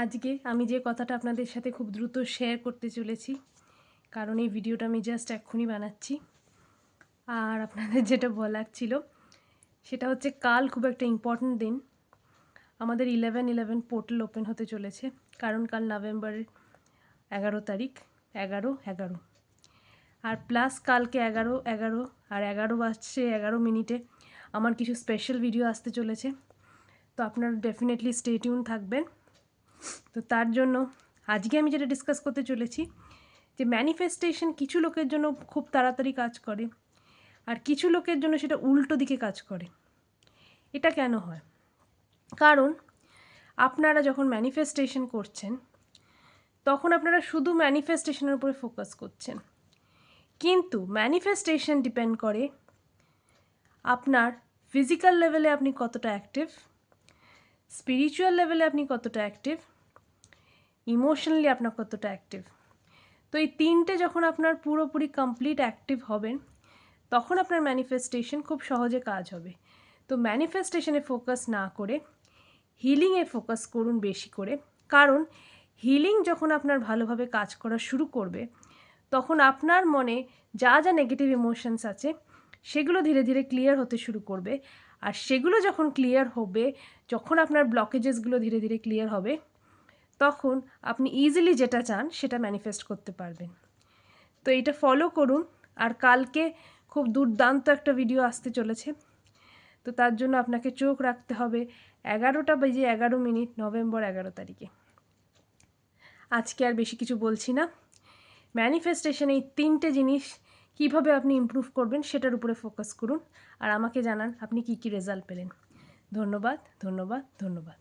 আজকে আমি যে কথাটা আপনাদের সাথে খুব দ্রুত শেয়ার করতে চলেছি, কারণ এই ভিডিওটা আমি জাস্ট এক্ষুনি বানাচ্ছি। আর আপনাদের যেটা বলার ছিল সেটা হচ্ছে, কাল খুব একটা ইম্পর্ট্যান্ট দিন। আমাদের 11/11 পোর্টাল ওপেন হতে চলেছে, কারণ কাল নভেম্বরের 11 তারিখ, 11/11। আর প্লাস কালকে 11/11 আর 11:11 আমার কিছু স্পেশাল ভিডিও আসতে চলেছে। তো আপনারা ডেফিনেটলি স্টে টিউন থাকবেন। তো তার জন্য আজকে আমি যেটা ডিসকাস করতে চলেছি, যে ম্যানিফেস্টেশন কিছু লোকের জন্য খুব তাড়াতাড়ি কাজ করে, আর কিছু লোকের জন্য সেটা উল্টো দিকে কাজ করে। এটা কেন হয়? কারণ আপনারা যখন ম্যানিফেস্টেশন করছেন তখন আপনারা শুধু ম্যানিফেস্টেশনের উপরে ফোকাস করছেন, কিন্তু ম্যানিফেস্টেশন ডিপেন্ড করে আপনার ফিজিক্যাল লেভেলে আপনি কতটা অ্যাক্টিভ, স্পিরিচুয়াল লেভেলে আপনি কতটা অ্যাক্টিভ, ইমোশনালি আপনার কতটা অ্যাক্টিভ। তো এই তিনটে যখন আপনার পুরোপুরি কমপ্লিট অ্যাক্টিভ হবেন, তখন আপনার ম্যানিফেস্টেশন খুব সহজে কাজ হবে। তো ম্যানিফেস্টেশনে ফোকাস না করে হিলিংয়ে ফোকাস করুন বেশি করে, কারণ হিলিং যখন আপনার ভালোভাবে কাজ করা শুরু করবে, তখন আপনার মনে যা যা নেগেটিভ ইমোশনস আছে সেগুলো ধীরে ধীরে ক্লিয়ার হতে শুরু করবে। আর সেগুলো যখন ক্লিয়ার হবে, যখন আপনার ব্লকেজেসগুলো ধীরে ধীরে ক্লিয়ার হবে, তখন আপনি ইজিলি যেটা চান সেটা ম্যানিফেস্ট করতে পারবেন। তো এটা ফলো করুন। আর কালকে খুব দুর্দান্ত একটা ভিডিও আসতে চলেছে, তো তার জন্য আপনাকে চোখ রাখতে হবে 11:11 নভেম্বর 11 তারিখে। আজকে আর বেশি কিছু বলছি না। ম্যানিফেস্টেশন এই তিনটে জিনিস কীভাবে আপনি ইমপ্রুভ করবেন সেটার উপরে ফোকাস করুন, আর আমাকে জানান আপনি কী কী রেজাল্ট পেলেন। ধন্যবাদ, ধন্যবাদ, ধন্যবাদ।